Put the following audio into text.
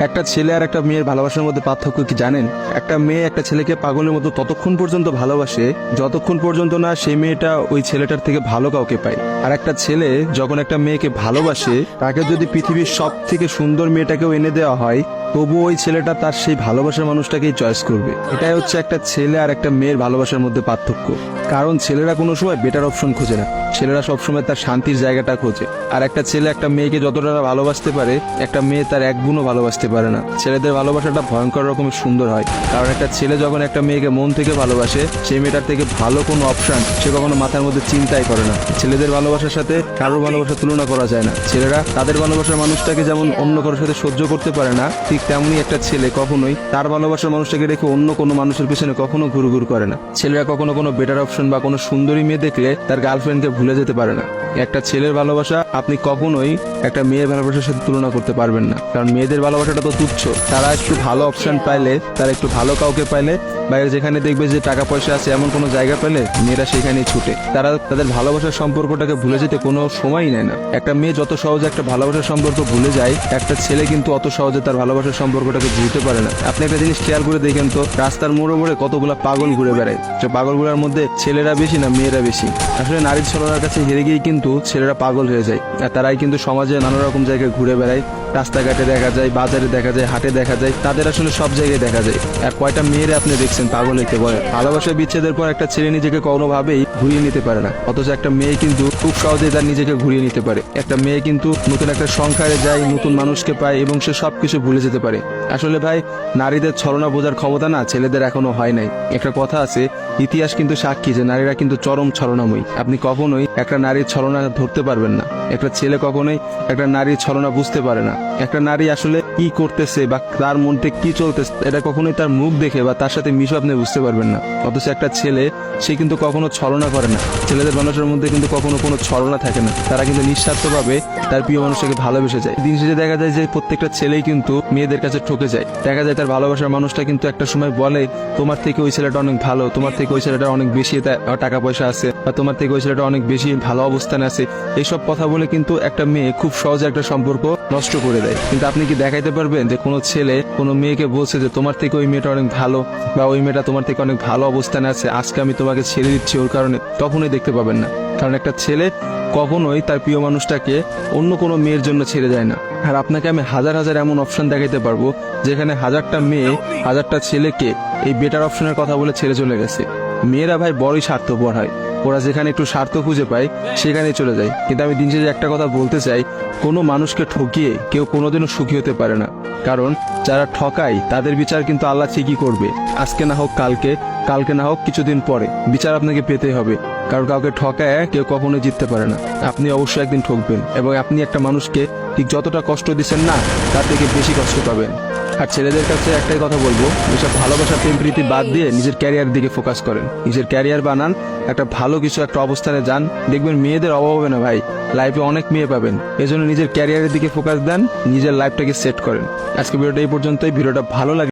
একটা ছেলে আর একটা মেয়ের ভালোবাসার মধ্যে পার্থক্য কি জানেন? একটা মেয়ে একটা ছেলেকে পাগলের মতো ততক্ষণ পর্যন্ত ভালোবাসে যতক্ষণ পর্যন্ত না সেই মেয়েটা ওই ছেলেটার থেকে ভালো কাউকে পায়। আর একটা ছেলে যখন একটা মেয়েকে ভালোবাসে, তাকে যদি পৃথিবীর সব থেকে সুন্দর মেয়েটাকেও এনে দেওয়া হয়, তবু ওই ছেলেটা তার সেই ভালোবাসার মানুষটাকেই চয়েস করবে। এটাই হচ্ছে একটা ছেলে আর একটা মেয়ের ভালোবাসার মধ্যে পার্থক্য। কারণ ছেলেরা কোনো সময় বেটার অপশন খোঁজে না, ছেলেরা সবসময় তার শান্তির জায়গাটা খোঁজে। আর একটা ছেলে একটা মেয়েকে যতটা ভালোবাসতে পারে, একটা মেয়ে তার এক গুণও ভালোবাসতে পারে না। ছেলেদের ভালোবাসাটা ভয়ঙ্কর রকমের সুন্দর হয়, কারণ একটা ছেলে যখন একটা মেয়েকে মন থেকে ভালোবাসে, সেই মেয়েটার থেকে ভালো কোনো অপশন সে কখনো মাথার মধ্যে চিন্তাই করে না। ছেলেদের ভালোবাসার সাথে কারোর ভালোবাসা তুলনা করা যায় না। ছেলেরা তাদের ভালোবাসার মানুষটাকে যেমন অন্য কারোর সাথে সহ্য করতে পারে না, ঠিক তেমনি একটা ছেলে কখনোই তার ভালোবাসার মানুষটাকে রেখে অন্য কোনো মানুষের পিছনে কখনো ঘুরঘুর করে না। ছেলেরা কখনো কোনো বেটার অপশন বা কোনো সুন্দরী মেয়ে দেখলে তার গার্লফ্রেন্ডকে ভুলে যেতে পারে না। একটা ছেলের ভালোবাসা আপনি কখনোই একটা মেয়ের ভালোবাসার সাথে তুলনা করতে পারবেন না, কারণ মেয়েদের ভালোবাসাটা তো তুচ্ছ। তারা একটু ভালো অপশন পাইলে, তারা একটু ভালো কাউকে পাইলে, বাইরে যেখানে দেখবে যে টাকা পয়সা আছে এমন কোনো জায়গা পেলে মেয়েরা সেখানেই ছুটে। তারা তাদের ভালোবাসার সম্পর্কটাকে ভুলে যেতে কোনো সময়ই নেয় না। একটা মেয়ে যত সহজে একটা ভালোবাসার সম্পর্ক ভুলে যায়, একটা ছেলে কিন্তু অত সহজে তার ভালোবাসার সম্পর্কটাকে ভুলতে পারে না। আপনি একটা জিনিস খেয়াল করে দেখেন তো, রাস্তার মোড়ে মোড়ে কতগুলা পাগল ঘুরে বেড়ায়। যে পাগলগুলোর মধ্যে ছেলেরা বেশি না মেয়েরা বেশি? আসলে নারীর ছলনার কাছে হেরে গিয়ে কিন্তু ছেলেরা পাগল হয়ে যায়। আর তারাই কিন্তু সমাজে নানা রকম জায়গায় ঘুরে বেড়ায়। রাস্তাঘাটে দেখা যায়, বাজারে দেখা যায়, হাটে দেখা যায়, তাদের আসলে সব জায়গায় দেখা যায়। আর কয়টা মেয়েরা আপনি দেখছেন পাগল হইতে বলে? ভালোবাসা বিচ্ছেদের পর একটা ছেলে নিজেকে কোনোভাবেই ঘুরিয়ে নিতে পারে না, অথচ একটা মেয়ে কিন্তু খুব সহজেই তার নিজেকে ঘুরিয়ে নিতে পারে। একটা মেয়ে কিন্তু নতুন একটা সংসারে যায়, নতুন মানুষকে পায় এবং সে সবকিছু ভুলে যেতে পারে। আসলে ভাই, নারীদের ছলনা বোঝার ক্ষমতা না ছেলেদের এখনো হয় নাই। একটা কথা আছে, ইতিহাস কিন্তু সাক্ষী যে নারীরা কিন্তু চরম ছলনাময়ী। আপনি কখনোই একটা নারীর ছলনা ধরতে পারবেন না। একটা ছেলে কখনোই একটা নারীর ছলনা বুঝতে পারে না। একটা নারী আসলে কি করতেছে বা তার মধ্যে কি চলতেছে, এটা কখনোই তার মুখ দেখে বা তার সাথে মিশে আপনি বুঝতে পারবেন না। অথচ একটা ছেলে, সে কিন্তু কখনো ছলনা করে না। ছেলেদের মানুষের মধ্যে কিন্তু কখনো কোনো ছলনা থাকে না। তারা কিন্তু নিঃস্বার্থভাবে তার প্রিয় মানুষটাকে ভালোবেসে যায়। দিন শেষে দেখা যায় যে প্রত্যেকটা ছেলেই কিন্তু মেয়েদের কাছে ঠকে যায়। দেখা যায় তার ভালোবাসার মানুষটা কিন্তু একটা সময় বলে, তোমার থেকে ওই ছেলেটা অনেক ভালো, তোমার থেকে ওই ছেলেটা অনেক বেশি টাকা পয়সা আছে, বা তোমার থেকে ওই ছেলেটা অনেক বেশি ভালো অবস্থানে আছে। এইসব কথা বলে কিন্তু একটা মেয়ে খুব সহজে একটা সম্পর্ক নষ্ট করে দেয়। কিন্তু আপনি কি দেখাইতে পারবেন যে কোনো ছেলে কোনো মেয়েকে বলছে যে তোমার থেকে ওই মেয়েটা অনেক ভালো, বা ওই মেয়েটা তোমার থেকে অনেক ভালো অবস্থানে আছে, আজকে আমি তোমাকে ছেড়ে দিচ্ছি ওর কারণে? কখনোই দেখতে পাবেন না। কারণ একটা ছেলে কখনোই তার প্রিয় মানুষটাকে অন্য কোনো মেয়ের জন্য ছেড়ে যায় না। আর আপনাকে আমি হাজার হাজার এমন অপশন দেখাইতে পারবো যেখানে হাজারটা মেয়ে হাজারটা ছেলেকে এই বেটার অপশনের কথা বলে ছেড়ে চলে গেছে। মেয়েরা ভাই বড়ই স্বার্থপর হয়, ওরা যেখানে একটু স্বার্থ খুঁজে পায় সেখানেই চলে যায়। কিন্তু আমি দিন শেষে একটা কথা বলতে চাই, কোনো মানুষকে ঠকিয়ে কেউ কোনোদিনও সুখী হতে পারে না। কারণ যারা ঠকায় তাদের বিচার কিন্তু আল্লাহ ঠিকই করবে। আজকে না হোক কালকে, কালকে না হোক কিছুদিন পরে বিচার আপনাকে পেতেই হবে। কারণ কাউকে ঠকায় কেউ কখনোই জিততে পারে না। আপনি অবশ্যই একদিন ঠকবেন, এবং আপনি একটা মানুষকে ঠিক যতটা কষ্ট দিচ্ছেন না, তার থেকে বেশি কষ্ট পাবেন। আর ছেলেদের কাছে একটাই কথা বলবো, এসব ভালোবাসা প্রেম প্রীতি বাদ দিয়ে নিজের ক্যারিয়ার দিকে ফোকাস করেন। নিজের ক্যারিয়ার বানান, একটা ভালো কিছু একটা অবস্থানে যান, দেখবেন মেয়েদের অভাব হবে না ভাই, লাইফে অনেক মেয়ে পাবেন। এজন্য নিজের ক্যারিয়ারের দিকে ফোকাস দেন, নিজের লাইফটাকে সেট করেন। আজকে ভিডিওটা এই পর্যন্তই। ভিডিওটা ভালো লাগে